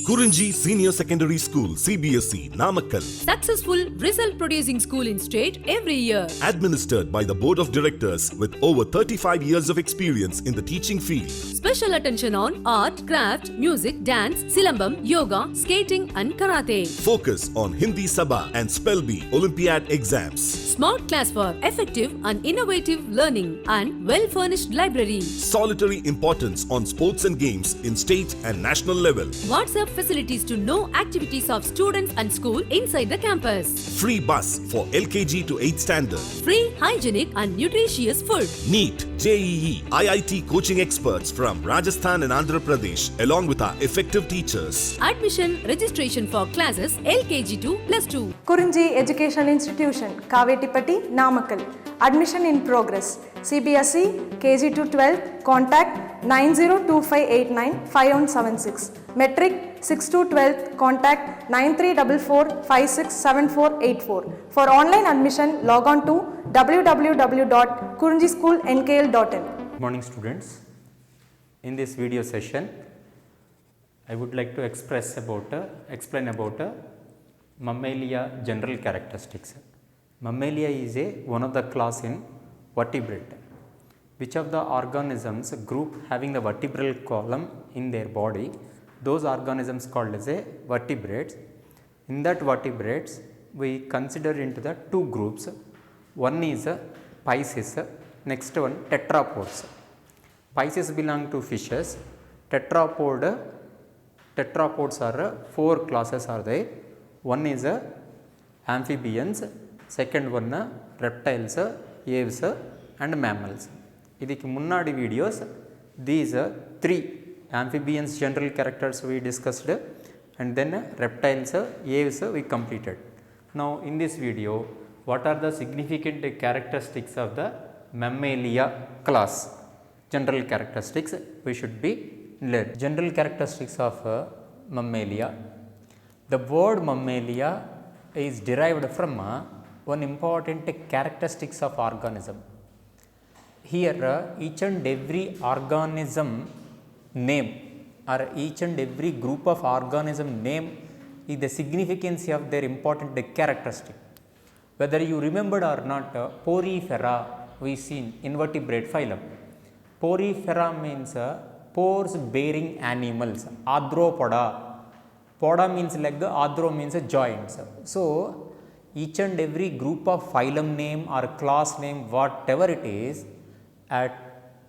Kurunji Senior Secondary School, CBSE, Namakkal. Successful result producing school in state every year. Administered by the Board of Directors with over 35 years of experience in the teaching field. Special attention on art, craft, music, dance, silambam, yoga, skating and karate. Focus on Hindi Sabha and Spell Bee Olympiad exams. Smart class for effective and innovative learning and well-furnished library. Solitary importance on sports and games in state and national level. WhatsApp facilities to know activities of students and school inside the campus. Free bus for LKG to 8th standard. Free, hygienic and nutritious food. NEET, JEE, IIT coaching experts from Rajasthan and Andhra Pradesh along with our effective teachers. Admission registration for classes LKG to +2. Kurunji Educational Institution, Kavetipatti, Namakkal. Admission in progress. CBSE, KG to 12, contact 9025895176. Metric 6 to 12, contact 9344567484. For online admission, log on to www.kurunjischoolnkl.in. Good morning students. In this video session, I would like to explain about Mammalia general characteristics. Mammalia is one of the class in vertebrate. Which of the organisms group having the vertebral column in their body, those organisms called as a vertebrates. In that vertebrates, we consider into the two groups. One is Pisces, next one tetrapods. Pisces belong to fishes. Tetrapods are four classes are there. One is amphibians, second one reptiles, aves and mammals. ಇದಕ್ಕೆ ಮುನ್ನಾಡಿ videos, these three amphibians general characters we discussed and then reptiles, aves we completed. Now in this video, what are the significant characteristics of the Mammalia class? General characteristics we should be learned. General characteristics of Mammalia. The word Mammalia is derived from one important characteristics of organism. Here each and every organism name or each and every group of organism name is the significance of their important characteristic. Whether you remembered or not, Porifera we seen invertebrate phylum. Porifera means pores bearing animals. Arthropoda. Poda means leg, arthro means joints. So each and every group of phylum name or class name, whatever it is, at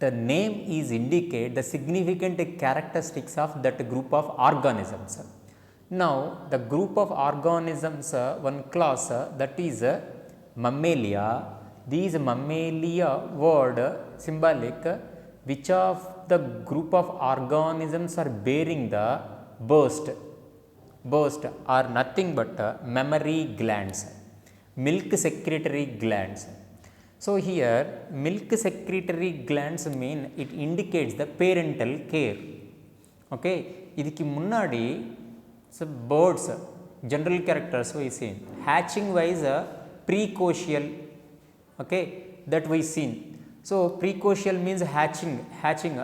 the name is indicate the significant characteristics of that group of organisms. Now the group of organisms, one class that is Mammalia. These Mammalia word symbolic, which of the group of organisms are bearing the burst are nothing but mammary glands, milk secretory glands. So here milk secretory glands mean it indicates the parental care. Okay, idiki munnadi so birds general characters we seen. Hatching wise precocial, okay, that we seen. So precocial means hatching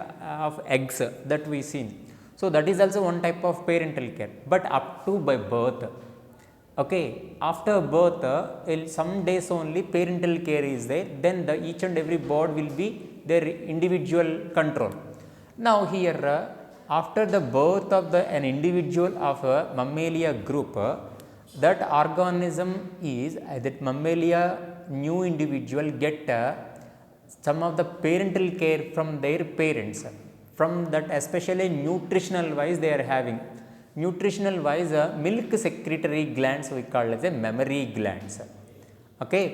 of eggs that we seen. So that is also one type of parental care, but up to by birth. Okay, after birth, some days only parental care is there, then the each and every bird will be their individual control. Now here, after the birth of an individual of a Mammalia group, that organism is, that Mammalia new individual get some of the parental care from their parents. From that, especially nutritional wise they are having. Nutritional wise milk secretory glands we call as a mammary glands. Okay,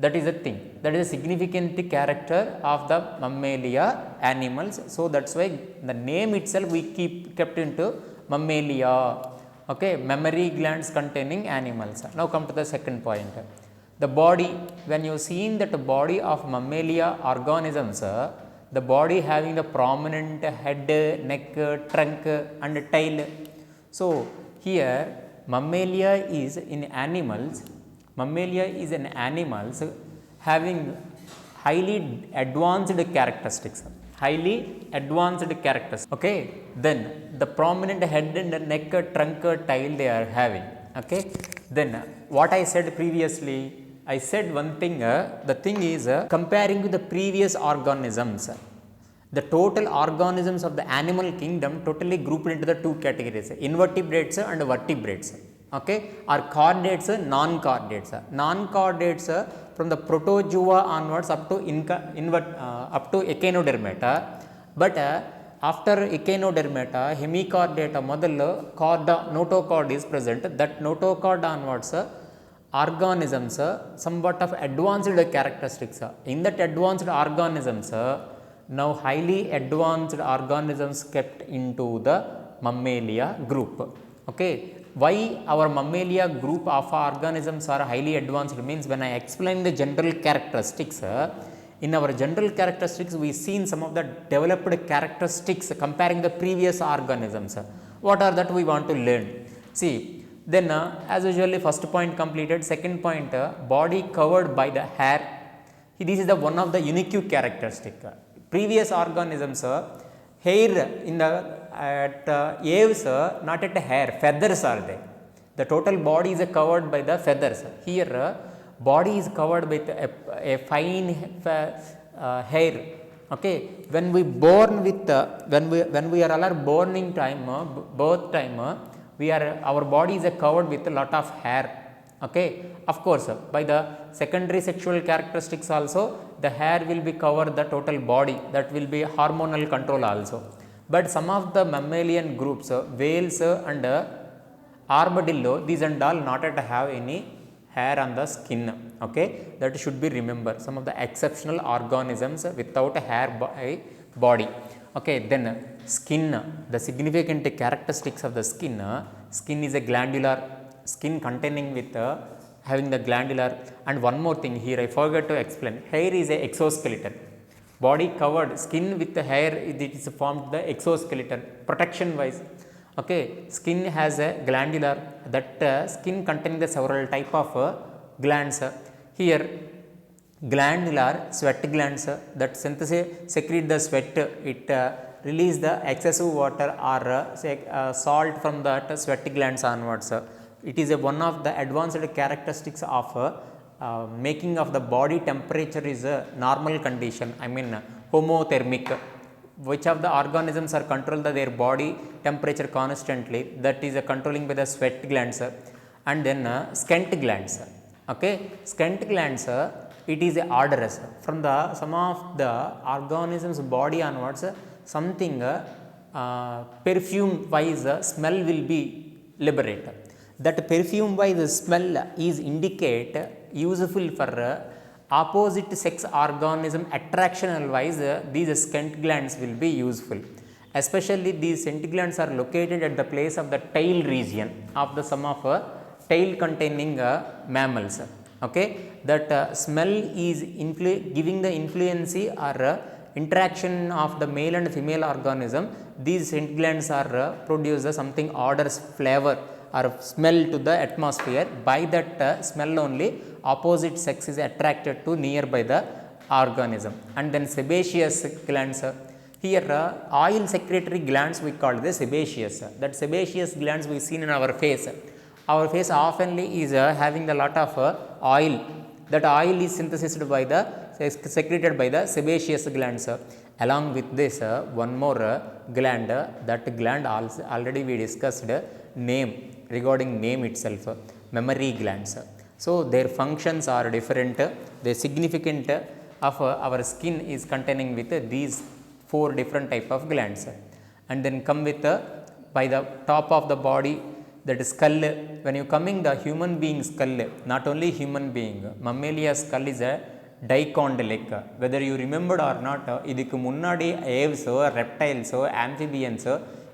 that is a thing, that is a significant character of the Mammalia animals. So that's why the name itself we kept into Mammalia. Okay, mammary glands containing animals. Now come to the second point. The body, when you seen that body of Mammalia organisms, the body having the prominent head, neck, trunk and tail. So here Mammalia is in animals having highly advanced characteristics. highly advanced characters. Okay, then the prominent head and neck, trunk, tail they are having. Okay, then what I said previously, I said one thing, the thing is comparing with the previous organisms, the total organisms of the animal kingdom totally grouped into the two categories, invertebrates and vertebrates. Okay, are chordates, non-chordates. Non-chordates from the protozoa onwards up to echinodermata, but after echinodermata, hemichordata ಮೊದಲು chorda notochord is present. That notochord onwards organisms somewhat of advanced characteristics. In that advanced organisms, now highly advanced organisms kept into the mammalia group. Okay, why our mammalia group of organisms are highly advanced means, when I explain the general characteristics, in our general characteristics we seen some of the developed characteristics comparing the previous organisms. What are that we want to learn? See, then as usually first point completed, second point, body covered by the hair. This is the one of the unique characteristic. Previous organisms, hair in the at aves, not at hair, feathers are there. The total body is covered by the feathers. Here body is covered with a fine hair. Okay, when we born with when we are all borning time, birth time, our body is covered with a lot of hair. Okay, of course by the secondary sexual characteristics also the hair will be cover the total body, that will be hormonal control also. But some of the mammalian groups, whales and armadillo, these and all not at have any hair on the skin. Okay, that should be remember, some of the exceptional organisms without hair body. Okay, then skin, the significant characteristics of the skin. Skin is a glandular skin containing with having the glandular. And one more thing here I forgot to explain, hair is a exoskeleton. Body covered, skin with the hair, it is formed the exoskeleton protection wise. Okay, skin has a glandular, that skin containing the several type of glands. Here glandular sweat glands, that secrete the sweat, it release the excessive water or salt from that sweat glands onwards. It is one of the advanced characteristics of making of the body temperature is a normal condition, I mean homothermic. Which of the organisms are control their body temperature constantly, that is controlling by the sweat glands. And then scent glands. Okay, scent glands, it is odorous. From the some of the organisms body onwards, something perfume wise smell will be liberated. That perfume wise smell is indicate useful for opposite sex organism attractional wise. These scent glands will be useful, especially these scent glands are located at the place of the tail region of the some of tail containing mammals. Okay, that smell is giving the influence or interaction of the male and female organism. These scent glands are produce something odorous flavor or smell to the atmosphere. By that smell only opposite sex is attracted to nearby the organism. And then sebaceous glands, here oil secretory glands we call the sebaceous. That sebaceous glands we seen in our face. Our face oftenly is having the lot of oil. That oil is synthesized by the secreted by the sebaceous glands. Along with this one more gland, that gland also already we discussed name, regarding name itself, mammary glands. So their functions are different. The significant of our skin is containing with these 4 different type of glands. And then come with by the top of the body, that skull. When you coming the human being skull, not only human being, mammalia skull is a dichondalic. Whether you remembered or not, idikku munnadi aves, reptiles, amphibians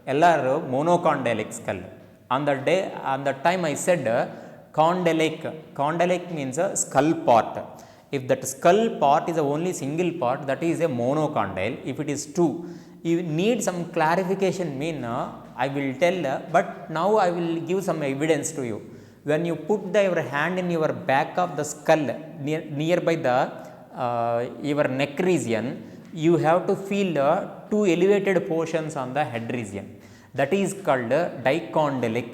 ellaru monocondalic skull. On the time I said condylike. Condylike means a skull part. If that skull part is a only single part, that is a monocondyle. If it is 2, you need some clarification mean, I will tell, but now I will give some evidence to you. When you put your hand in your back of the skull nearby the your neck region, you have to feel two elevated portions on the head region. That is called dicondylic.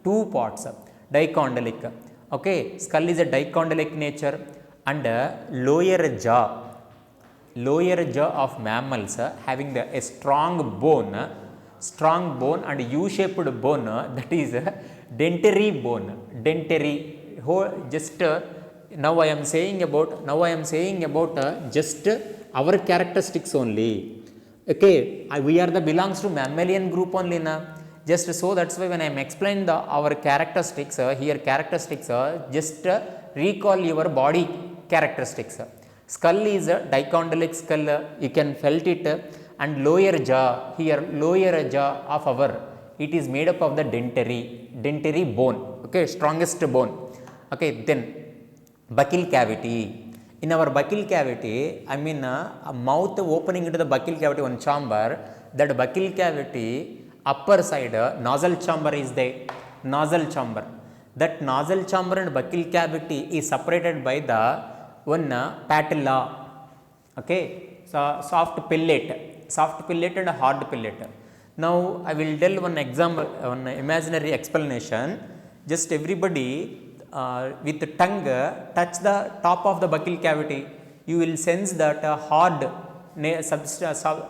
Two parts, dicondylic. Okay, skull is a dicondylic nature, and lower jaw of mammals having a strong bone and U-shaped bone, that is dentary bone. Dentary. Just now I am saying about just our characteristics only. Okay, we are the belongs to mammalian group only na. Just so that's why when I am explaining our characteristics here, characteristics just recall your body characteristics. Skull is a dicondylic skull, you can felt it, and lower jaw, here lower jaw of our, it is made up of the dentary bone. Okay, strongest bone. Okay, then buccal cavity. In our buccal cavity, a mouth opening into the buccal cavity, one chamber, that buccal cavity upper side nostril chamber is there. Nostril chamber. That nostril chamber and buccal cavity is separated by the one patella. Okay, so soft pellet and hard pellet. Now I will tell one example, one imaginary explanation. Just everybody with the tongue touch the top of the buccal cavity, you will sense that hard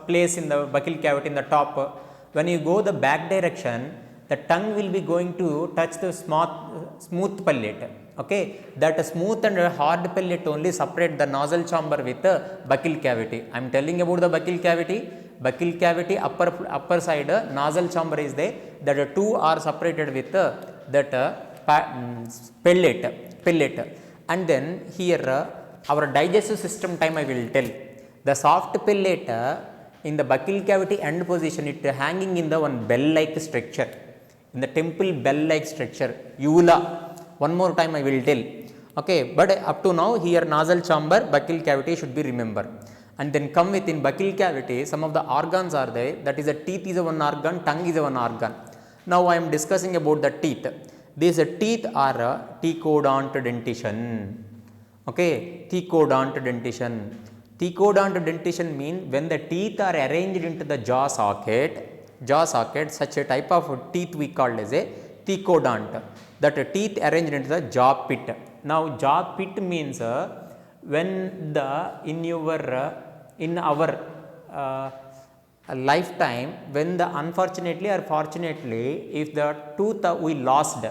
place in the buccal cavity in the top. When you go the back direction, the tongue will be going to touch the smooth pellet. Okay, that smooth and hard pellet only separate the nostril chamber with the buccal cavity. I am telling about the buccal cavity. Buccal cavity upper side nostril chamber is there. That two are separated with that pellet. And then here our digestive system time I will tell. The soft pellet in the buccal cavity end position, it hanging in the one bell-like structure, in the temple bell-like structure, uvula. One more time I will tell. Okay, but up to now here nostril chamber, buccal cavity should be remembered. And then come within buccal cavity, some of the organs are there. That is, the teeth is a one organ, tongue is a one organ. Now I am discussing about the teeth. These teeth are thecodont dentition. Okay, thecodont dentition. Thecodont dentition means when the teeth are arranged into the jaw socket, such a type of teeth we call as a thecodont. That teeth arranged into the jaw pit. Now jaw pit means when the in our lifetime, when the unfortunately or fortunately, if the tooth we lost,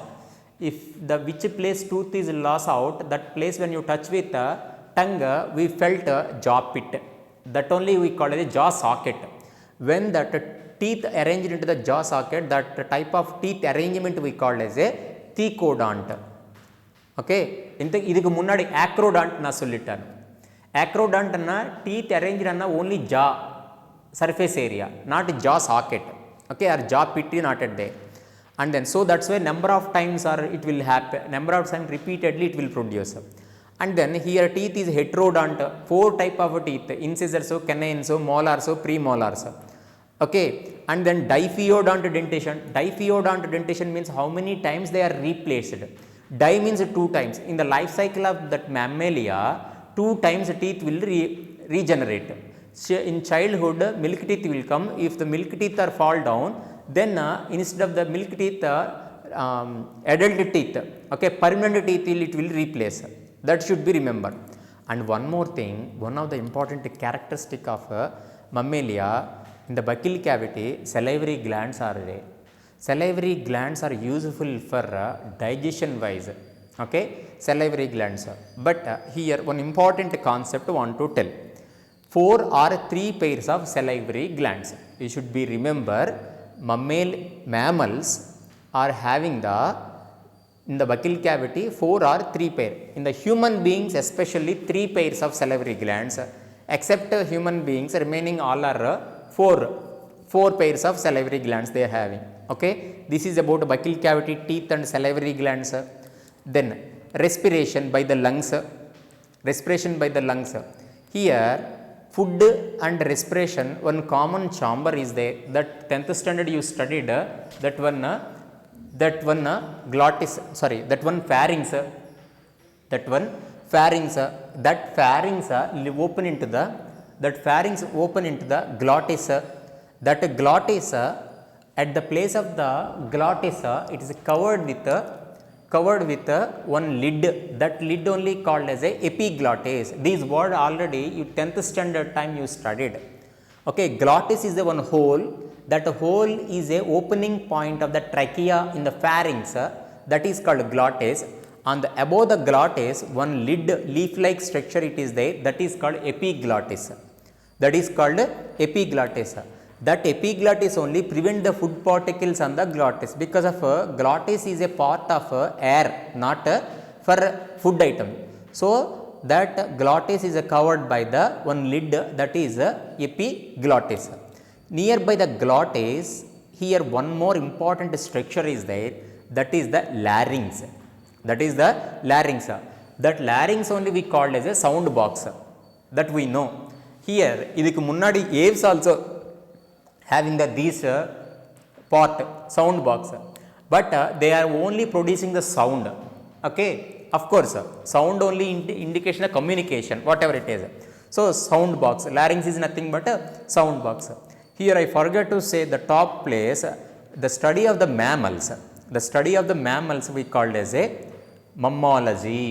if the which place tooth is lost out, that place when you touch with the tongue, we felt jaw pit. That only we call it a jaw socket. When that teeth arranged into the jaw socket, that type of teeth arrangement we call as a thecodont. Okay, idukku munnadi acrodont na sollittan. Acrodont na teeth arranged na only jaw surface area, not jaw socket. Okay, or jaw pit not at there. And then so that's why number of times or it will happen, number of times repeatedly it will produce. And then here teeth is heterodont, 4 type of teeth, incisors, canines, molars, premolars. Okay, and then diphyodont dentition. Diphyodont dentition means how many times they are replaced. Di means 2 times. In the life cycle of that mammalia, 2 times teeth will regenerate. So in childhood, milk teeth will come. If the milk teeth are fall down, then instead of the milk teeth, adult teeth, okay, permanent teeth it will replace. That should be remembered. And one more thing, one of the important characteristic of mammalia, in the buccal cavity, salivary glands are there. Salivary glands are useful for digestion wise. Okay, salivary glands. But here one important concept I want to tell. 4 or 3 pairs of salivary glands. You should be remember, mammals are having in the buccal cavity 4 or 3 pair. In the human beings especially 3 pairs of salivary glands, except human beings remaining all are 4 pairs of salivary glands they are having. Okay, this is about buccal cavity, teeth and salivary glands. Then respiration by the lungs. Here food and respiration, one common chamber is there. That 10th standard you studied, that one glottis, sorry, that one pharynx, that pharynx open into that pharynx open into the glottis. That glottis, at the place of the glottis, it is covered with one lid. That lid only called as a epiglottis. These word already you 10th standard time you studied. Okay, glottis is the one hole. That hole is a opening point of the trachea in the pharynx. That is called glottis. On the above the glottis, one lid leaf-like structure it is there. That is called epiglottis. That is called epiglottis. That epiglottis only prevent the food particles on the glottis, because of glottis is a part of air, not for food item. So that glottis is covered by the one lid, that is epiglottis. Nearby the glottis, here one more important structure is there, that is the larynx. That is the larynx. That larynx only we called as a sound box, that we know. Here idukku munnadi aves also having this part, sound box, but they are only producing the sound. Okay, of course sound only indication of communication, whatever it is. So sound box, larynx is nothing but a sound box. Here I forgot to say the top place, the study of the mammals. The study of the mammals we called as a mammalogy.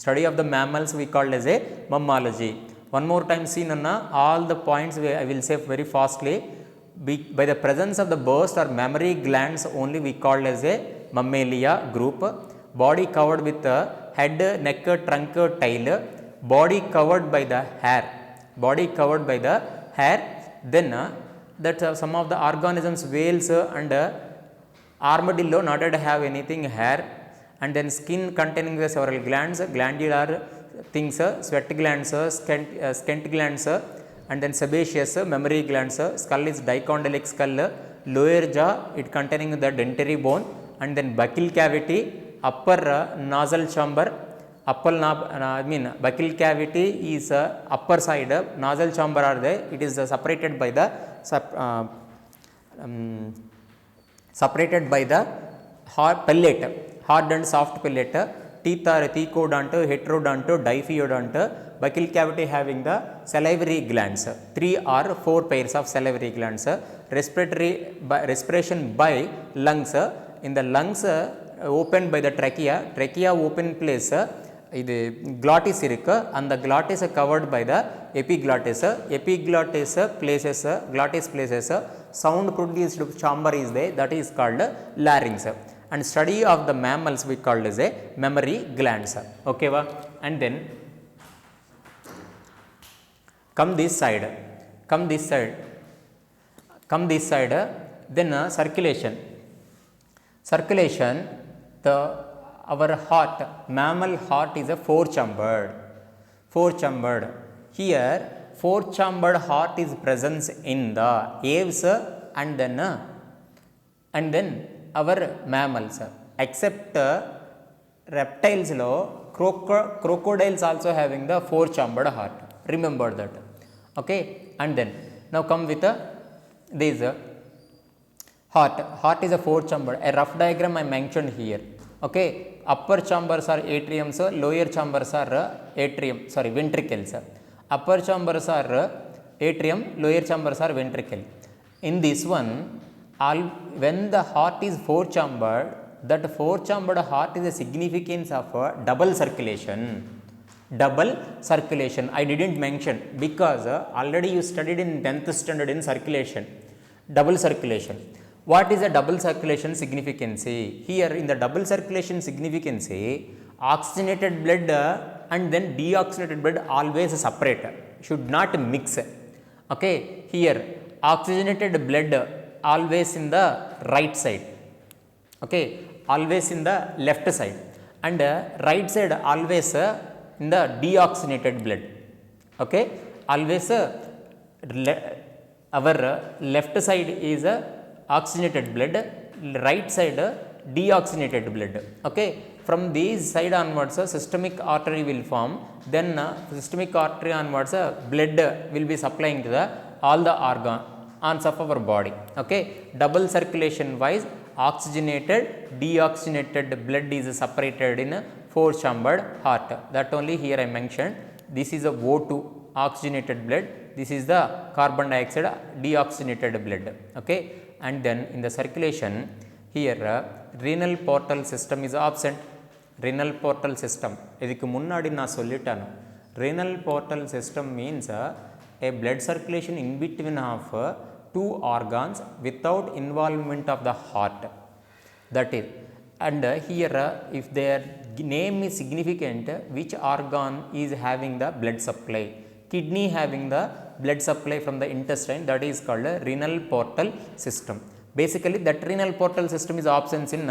Study of the mammals we called as a mammalogy. One more time see Nanna, all the points I will say very fastly. By the presence of the burst or mammary glands only we called as a mammalia group. Body covered with head, neck, trunk, tail. Body covered by the hair. Body covered by the hair. Then that some of the organisms, whales and armadillo not to have anything hair, and then skin containing the several glands, glandular things, sweat glands, scent glands, and then sebaceous, mammary glands. Skull is dicondylic skull. Lower jaw it containing the dentary bone, and then buccal cavity, upper nasal chamber. Buccal cavity is upper side, nasal chamber are there. It is separated by the hard pellet, hard and soft pellet. Teeth are thecodont, heterodont, diphyodont. Buccal cavity having the salivary glands, 3 or 4 pairs of salivary glands. Respiration by lungs. In the lungs opened by the trachea open place, இது glottis இருக்கு. அந்த glottis covered by the epiglottis. Epiglottis places, glottis places sound produced chamber is there, that is called larynx. And study of the mammals we called as a mammary glands. Okay va? And then come this side, then circulation. Our heart, mammal heart is a four-chambered. Here 4-chambered heart is present in the aves and then our mammals, except reptiles crocodiles also having the 4-chambered heart. Remember that. Okay, and then now come with this heart is a 4-chambered. A rough diagram I mentioned here. Okay, upper chambers are atriums, lower chambers are ventricles. Upper chambers are atrium, lower chambers are ventricle. In this one, when the heart is 4-chambered, that 4-chambered heart is a significance of double circulation. I didn't mention because already you studied in 10th standard in circulation. Double circulation. What is a double circulation significance? Here in the double circulation significance, oxygenated blood and then deoxygenated blood always separate, should not mix. Okay, here oxygenated blood always in the right side. Okay, always in the left side, and right side always in the deoxygenated blood. Okay, always our left side is oxygenated blood, right side deoxygenated blood. Okay, from these side onwards systemic artery will form, then systemic artery onwards blood will be supplying to the all the organs of our body. Okay, double circulation wise oxygenated deoxygenated blood is separated in a 4-chambered heart. That only here I mentioned. This is a O2 oxygenated blood, this is the carbon dioxide deoxygenated blood. Okay, and then in the circulation here renal portal system is absent. Renal portal system idhukku munnadi na sollitanu. Renal portal system means a blood circulation in between of two organs without involvement of the heart. That is, and here if their name is significant, which organ is having the blood supply? Kidney having the blood supply from the intestine, that is called renal portal system. Basically that renal portal system is absent in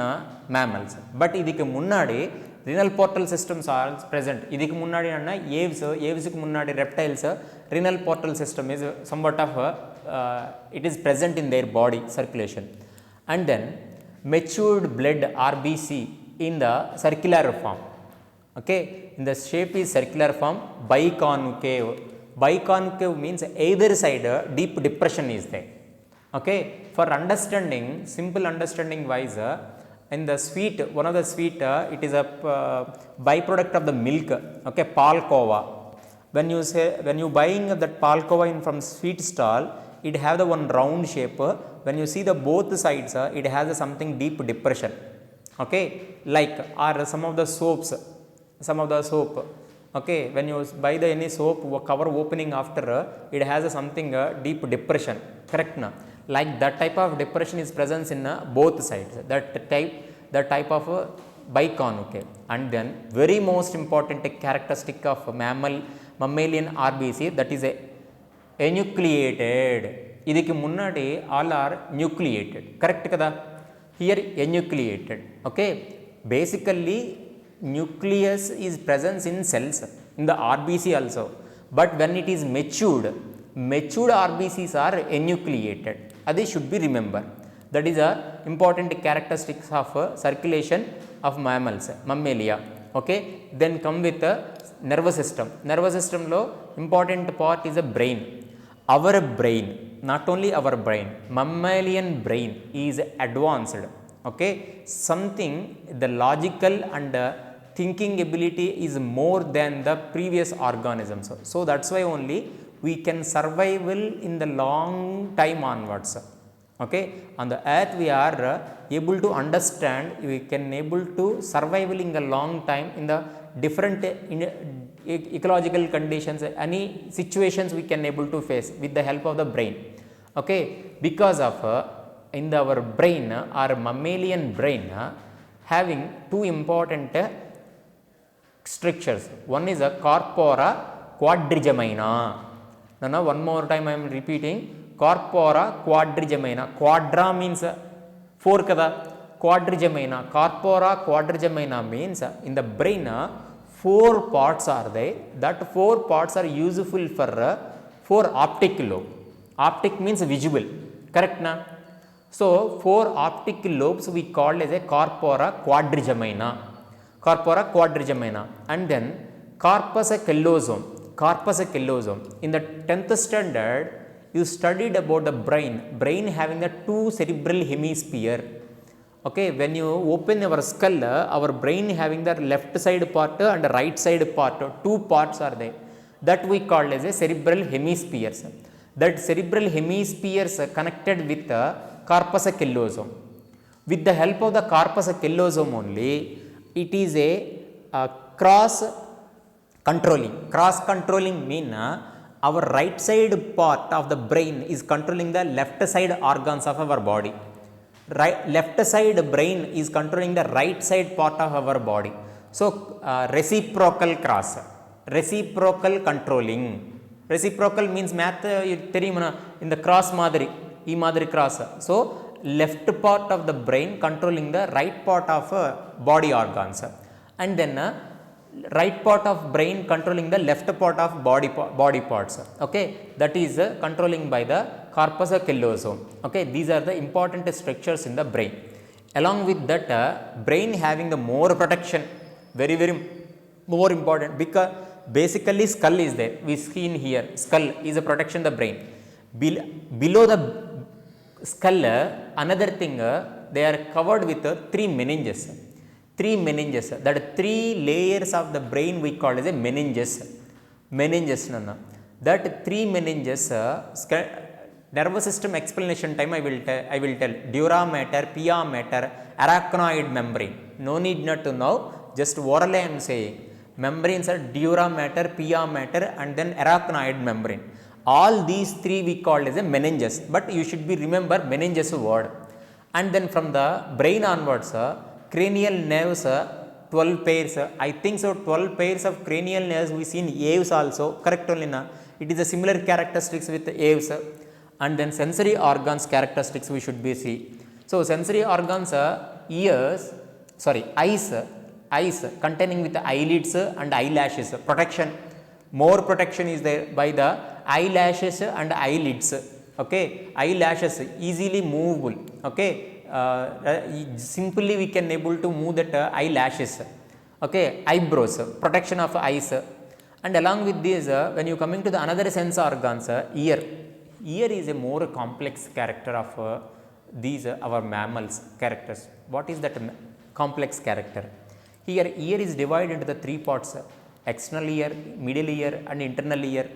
mammals, but idhukku munnadi renal portal systems are present. Idhukku munnadi anna aves ku munnadi reptiles renal portal system is somewhat of it is present in their body circulation. And then matured blood RBC in the circular form. Okay, in the shape is circular form, biconcave. Biconcave means either side deep depression is there. Okay, for understanding, simple understanding wise, in the sweet, one of the sweet, it is a byproduct of the milk. Okay, palkova. When you buying that palkova in from sweet stall, it have the one round shape. When you see the both sides, it has something deep depression. Okay, like are some of the soaps, some of the soap. Okay, when you buy the any soap cover opening after, it has something deep depression. Correct na? Like that type of depression is present in both sides. That type of biconcave. And then very most important characteristic of mammalian RBC, that is a enucleated. Idhukku munnadi all are nucleated. Correct kada? Here enucleated. Okay, basically nucleus is present in cells in the RBC also, but when it is matured RBCs are enucleated. That should be remembered. That is a important characteristics of circulation of mammals, mammalia. Okay, then come with the nervous system. Nervous system lo important part is a brain. Our brain, not only our brain, mammalian brain is advanced. Okay, something the logical and thinking ability is more than the previous organisms. So that's why only we can survive in the long time onwards. Okay, on the earth we are able to understand, we can able to survive in a long time in the different ecological conditions, any situations we can able to face with the help of the brain. Okay, because of in our brain, our mammalian brain having two important structures. One is a corpora quadrigemina. Now one more time I am repeating, corpora quadrigemina. Quadra means four kada, quadrigemina, corpora quadrigemina means in the brain four parts are there. That four parts are useful for optic lobe. Optic means visual, correct na? So four optic lobes we call as a corpora quadrigemina. Corpora quadrigemina. And then corpus callosum. Corpus callosum. In the 10th standard, you studied about the brain. Brain having the two cerebral hemisphere. Okay, when you open our skull, our brain having the left side part and the right side part. Two parts are there. That we call as a cerebral hemispheres. That cerebral hemispheres connected with the corpus callosum. With the help of the corpus callosum only, it is a cross controlling. Cross controlling mean our right side part of the brain is controlling the left side organs of our body. Left side brain is controlling the right side part of our body. So reciprocal cross, reciprocal controlling. Reciprocal means math theriyuma in the cross madri, ee madri cross. So left part of the brain controlling the right part of body organs, and then right part of brain controlling the left part of body parts. Okay, that is controlling by the corpus callosum. Okay, these are the important structures in the brain. Along with that, brain having the more protection, very more important, because basically skull is there. We see in here, skull is a protection of the brain. Below the skull, another thing, they are covered with three meninges. Three meninges, that three layers of the brain we call as a meninges. Meninges nana. That three meninges, nervous system explanation time I will tell. Dura mater, pia mater, arachnoid membrane. No need not to know, just orally I am saying. Membranes are dura mater, pia mater, and then arachnoid membrane. All these three we call as a meninges, but you should be remember meninges word. And then from the brain onwards, cranial nerves, 12 pairs, I think so 12 pairs of cranial nerves we see in aves also, correct only na? It is a similar characteristics with aves. And then sensory organs characteristics we should be see. So sensory organs, eyes containing with the eyelids and eyelashes, protection, more protection is there by the eyelashes and eyelids. Okay, eyelashes easily movable. Okay, simply we can able to move that eyelashes. Okay, eyebrows, protection of eyes. And along with this, when you coming to the another sense organs, ear is a more complex character of these our mammals characters. What is that complex character? Here ear is divided into the three parts: external ear, middle ear, and internal ear.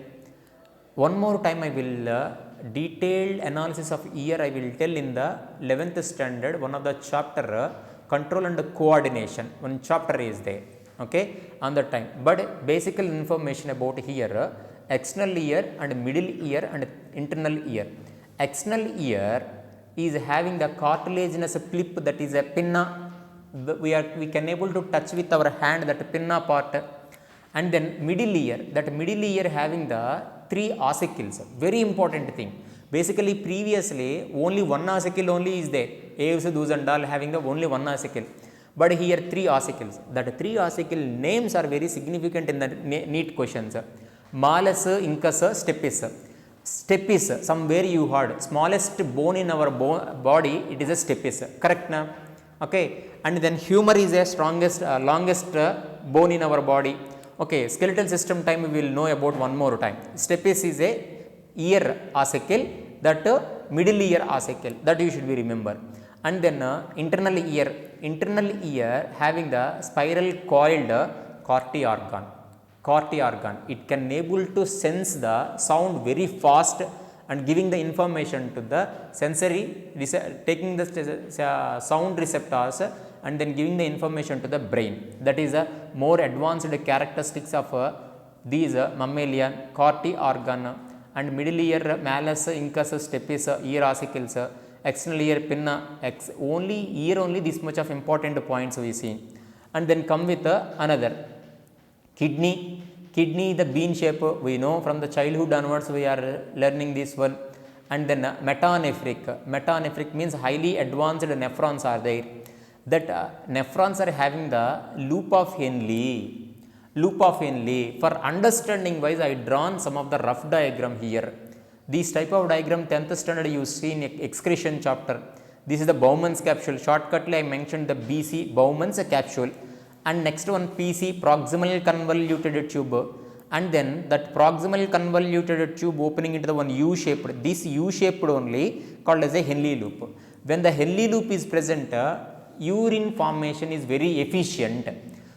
One more time I will detailed analysis of ear I will tell in the 11th standard, one of the chapter, control and coordination, one chapter is there. Okay, on that time. But basic information about here, external ear and middle ear and internal ear. External ear is having the cartilaginous flip, that is a pinna. We can able to touch with our hand that pinna part. And then middle ear, that middle ear having the three ossicles, very important thing. Basically previously only one ossicle only is there, aves, those and all having the only one ossicle, but here three ossicles. That three ossicle names are very significant in the NEET questions. Malus, incus, stapes. Stapes, somewhere you heard, smallest bone in our body, it is a stapes, correct now? Okay, and then humor is a strongest, longest bone in our body. Okay, skeletal system time we will know about one more time. Stapes is a ear ossicle, that middle ear ossicle, that you should be remember. And then internal ear having the spiral coiled corti organ. It can able to sense the sound very fast and giving the information to the sensory, taking the sound receptors and then giving the information to the brain. That is a more advanced characteristics of these mammalian corti organ. And middle ear, malus, incus, stapes, ear ossicles, external ear, pinna, only ear only this much of important points we see. And then come with another kidney, the bean shape, we know from the childhood onwards we are learning this one. And then metanephric means highly advanced nephrons are there. That nephrons are having the loop of Henle. For understanding wise, I drawn some of the rough diagram here. This type of diagram 10th standard you see in excretion chapter. This is the Bowman's capsule. Shortcutly I mentioned the BC, Bowman's capsule. And next one PC, proximal convoluted tube. And then that proximal convoluted tube opening into the one U-shaped. This U-shaped only called as a Henle loop. When the Henle loop is present, urine formation is very efficient.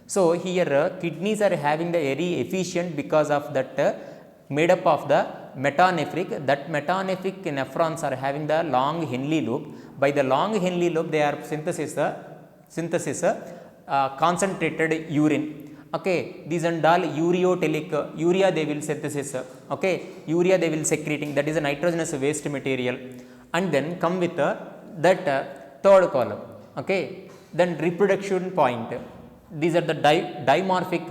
So here kidneys are having the very efficient because of that made up of the metanephric. That metanephric nephrons are having the long Henle loop. By the long Henle loop they are synthesis concentrated urine. Okay, these and all ureotelic, urea they will synthesis. Okay, urea they will secreting, that is a nitrogenous waste material. And then come with that third column. Okay, then reproduction point. These are the dimorphic.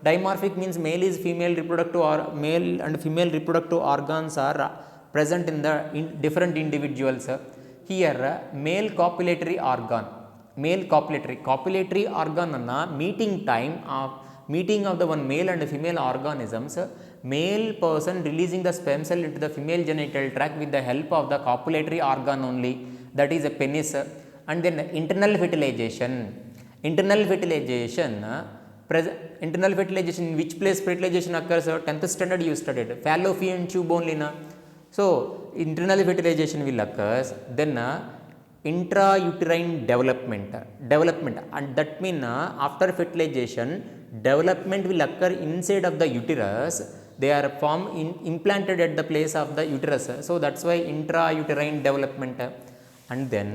Dimorphic means male is female reproductive, or male and female reproductive organs are present in the different individuals. Here male copulatory organ. Copulatory organ anna meeting of the one male and female organisms. Male person releasing the sperm cell into the female genital tract with the help of the copulatory organ only, that is a penis. And then internal fertilization, in which place fertilization occurs? 10th standard you studied, fallopian tube only na. So internal fertilization will occur. Then intrauterine development, and that means after fertilization development will occur inside of the uterus. They are implanted at the place of the uterus. So that's why intrauterine development. And then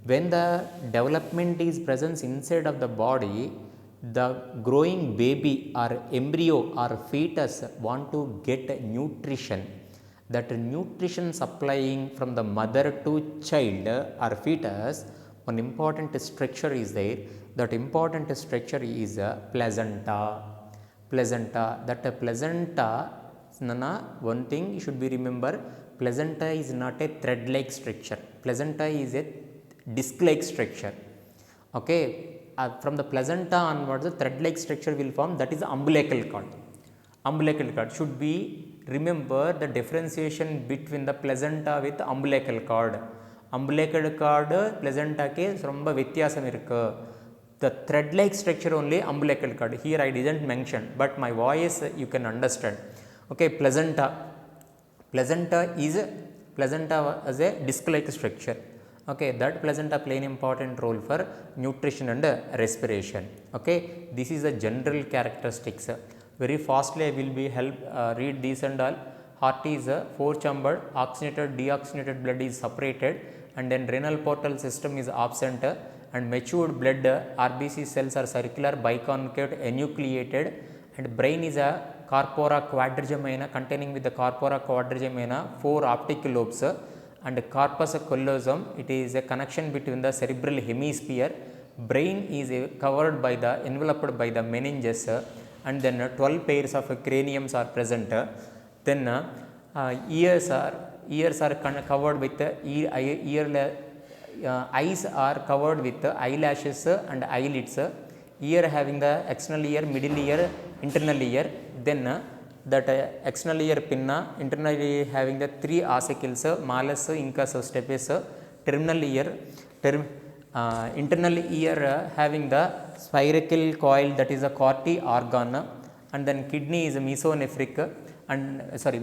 when the development is present inside of the body, the growing baby or embryo or fetus want to get nutrition. That nutrition supplying from the mother to child or fetus, one important structure is there. That important structure is placenta. That placenta, one thing you should be remember, placenta is not a thread like structure. Placenta is a disc like structure. Okay, from the placenta onwards, the thread like structure will form, that is the umbilical cord. Umbilical cord should be remember the differentiation between the placenta with umbilical cord. Umbilical cord placenta ke romba vyathyasam irukku. The thread like structure only umbilical cord. Here I didn't mention, but my voice you can understand. Okay, placenta is as a disc like structure. Okay, that placenta play an important role for nutrition and respiration. Okay, this is the general characteristics. Very fastly I will be read these and all. Heart is 4-chambered, oxygenated, deoxygenated blood is separated, and then renal portal system is absent, and matured blood RBC cells are circular, biconcave, enucleated, and brain is a corpora quadrigemina containing with the corpora quadrigemina 4 optic lobes, and corpus callosum, it is a connection between the cerebral hemisphere. Brain is covered by the enveloped by the meninges, and then 12 pairs of craniums are present. Then ears are covered with eyes are covered with eyelashes and eyelids. Ear having the external ear, middle ear, internal ear. Then that external ear pinna, internally having the 3 ossicles, malleus, incus, stapes. Terminal ear, internal ear having the spiracle coil, that is a corti organ, and then kidney is mesonephric and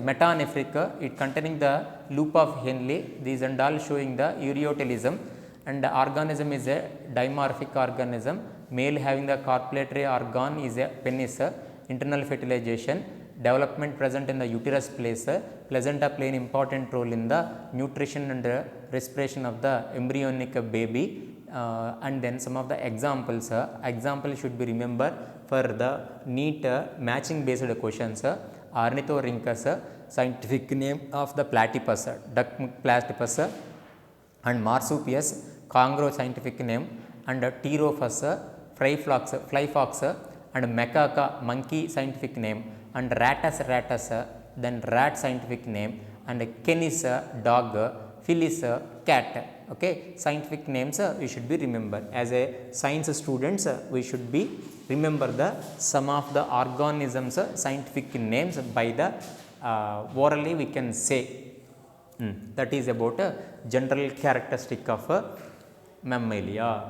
metanephric, it containing the loop of Henle. These and all showing the ureotelism, and the organism is a dimorphic organism. Male having the copulatory organ is a penis. Internal fertilization, development present in the uterus place. Placenta play an important role in the nutrition and respiration of the embryonic baby. And then some of the examples should be remembered for the neat matching based questions. Ornithorhynchus, scientific name of the platypus, duck platypus, and marsupius, congro scientific name, and Pterophus, fly fox, and macaca, monkey scientific name, and ratus, then rat scientific name, and canis, dog, Felis, cat. Okay, scientific names we should be remember. As a science students, we should be remember the some of the organisms scientific names by the orally we can say. That is about a general characteristic of mammalia.